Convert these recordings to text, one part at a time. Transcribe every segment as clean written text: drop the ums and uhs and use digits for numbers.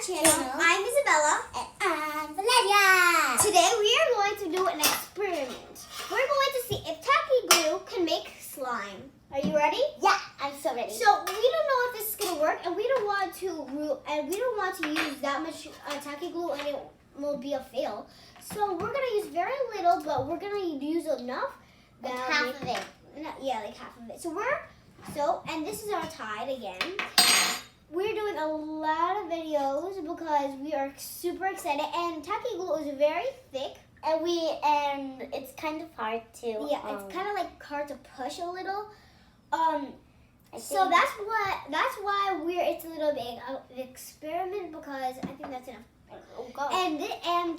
channel. I'm Isabella. And I'm Valeria. Today we are going to do an experiment. We're going to see if tacky glue can make slime. Are you ready? Yeah, I'm so ready. So we don't know if this is gonna work, and we don't want to use that much tacky glue, and it will be a fail. So we're gonna use very little, but we're gonna use enough that like half of it. Yeah, like half of it. And this is our tide again. We're doing a lot of videos because we are super excited, and tacky glue is very thick. And it's kind of hard to. Yeah, it's kind of like hard to push a little. So that's why it's a little bit of an experiment, because I think that's enough. Oh God. And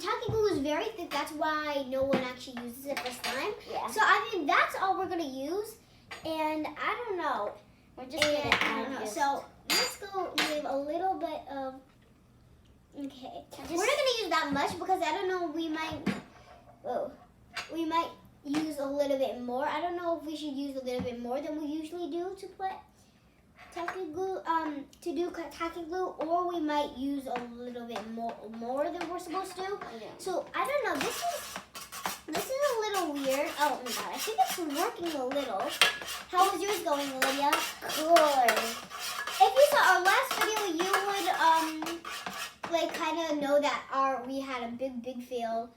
tacky glue is very thick. That's why no one actually uses it for slime. Yeah. So I think that's all we're gonna use. And I don't know. We're just gonna add this. So let's go give a little bit of. Okay. We're not gonna use that much because I don't know. We might use a little bit more. I don't know if we should use a little bit more than we usually do to put tacky glue. Tacky glue, or we might use a little bit more than we're supposed to. Yeah. So I don't know. This is a little weird. Oh my God, I think it's working a little. How is yours going, Olivia? Good. If you saw our last video, you would kind of know that we had a big fail.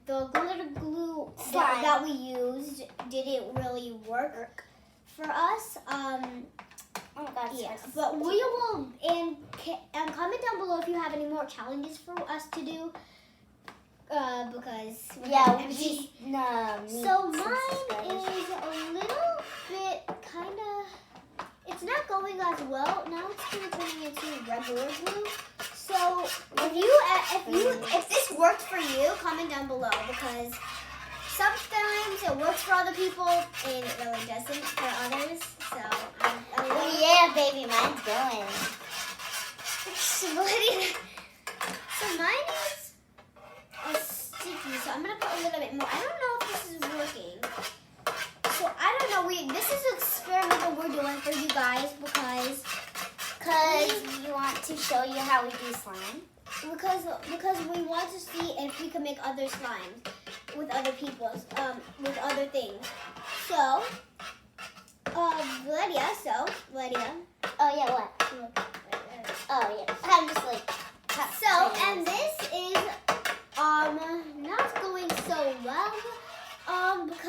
The glitter glue that we used didn't really work for us. Oh my God. Yeah, but we will and comment down below if you have any more challenges for us to do. Because so mine is a little bit kind of. It's not going as well. Now it's going to turn into regular glue. So if this worked for you, comment down below, because sometimes it works for other people and it really doesn't for others. So oh yeah, baby, mine's going. So mine is sticky. So I'm gonna put a little bit more. I don't know if this is working. So I don't know. This is an experiment that we're doing for you guys because we want to show you how we do slime. Because we want to see if we can make other slimes with other people's with other things. So Valeria. Oh yeah, what? Oh yeah. I'm just like. So and this is not going so well. Because I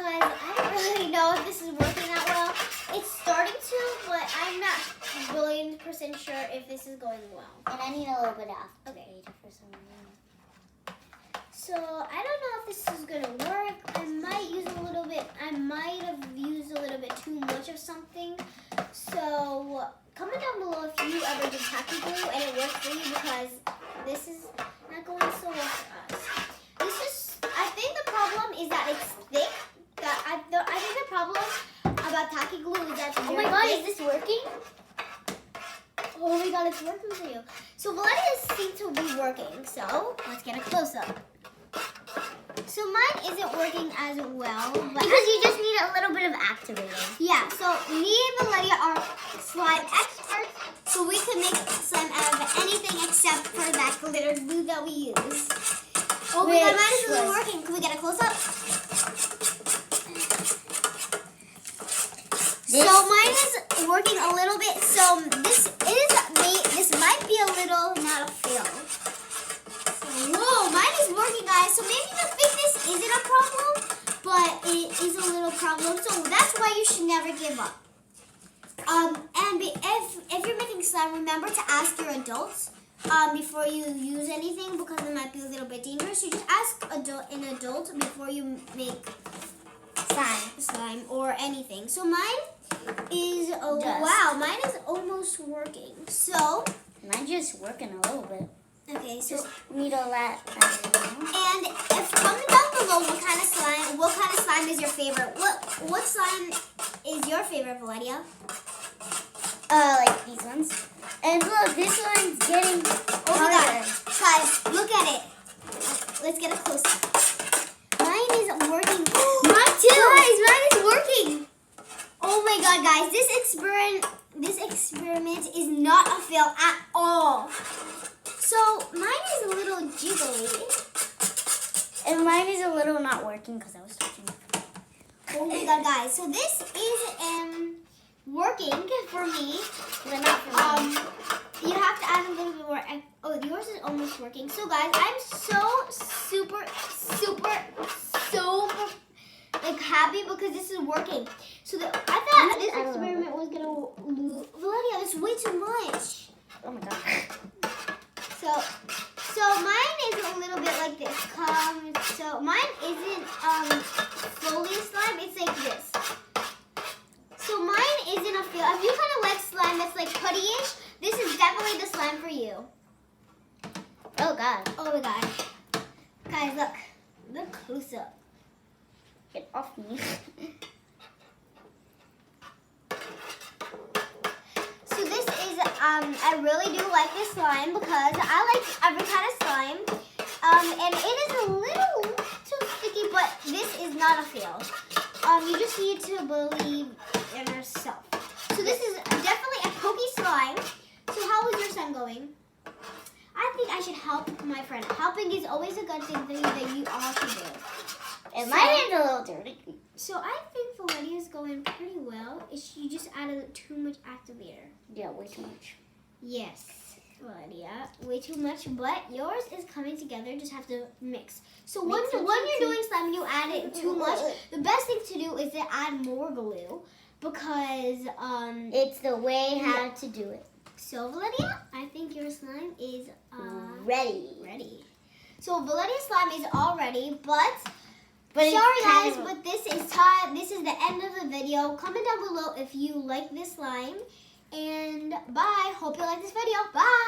don't really know if this is working that well. It's starting to, but I'm not really % sure if this is going well. And I need a little bit of Okay. for some reason. So I don't know if this is gonna work. I might have used a little bit too much of something. So comment down below if you ever did tacky glue and it worked for you, because this is not going so well for us. I think the problem is that it's thick. I think the problem about tacky glue is that it's Oh my God, is this working? Oh my God, it's working for you. So Valeria seems to be working. So let's get a close up. So mine isn't working as well, but Because you just need a little bit of activator. yeah. So me and Valeria are slime experts, so we can make slime out of anything except for that glitter glue that we use. Oh my God, mine isn't working. Can we get a close up? So mine is working a little bit. So this might be a little not a fail. Whoa, mine is working, guys. So maybe the thickness isn't a problem, but it is a little problem. So that's why you should never give up. And if you're making slime, remember to ask your adults before you use anything, because it might be a little bit dangerous. So just ask an adult before you make slime or anything. So mine is mine is almost working. So Mine's just working a little bit. okay, so Just need a lot. and if comment down below what kind of slime is your favorite. What slime is your favorite, Valeria? Like these ones. And look, this one's getting Oh my God, guys, look at it. Let's get a close up. Mine is working. Mine too. Guys, mine is working. Oh my God, guys, this experiment is not not a fail at all. So mine is a little jiggly. And mine is a little not working because I was touching it. Oh my god, guys. So this is working for me. But not for me. You have to add a little bit more. Oh, yours is almost working. So guys, I'm so super like happy because this is working. So I thought this experiment was gonna lose. Valeria, that's way too much. Oh my god. So mine is a little bit like this. So mine isn't fully slime. It's like this. So mine isn't a feel. If you kind of like slime that's like putty-ish, this is definitely the slime for you. Oh god. Oh my god. Guys, look. Look close up. Get off me. So this is, I really do like this slime because I like every kind of slime. And it is a little too sticky, but this is not a fail. You just need to believe in yourself. So this is definitely a pokey slime. So how is your slime going? I think I should help my friend. Helping is always a good thing that you all should do. And mine is a little dirty. So I think Valeria's going pretty well. You just added too much activator. Yeah, way too much. Yes, Valeria, way too much. But yours is coming together. Just have to mix. So when you're doing slime and you add it too much, the best thing to do is to add more glue because it's the way how to do it. So Valeria, I think your slime is ready. So Valeria's slime is all ready, but it's sorry guys, kind of- but this is time. This is the end of the video. Comment down below if you like this slime. And bye. Hope you like this video. Bye.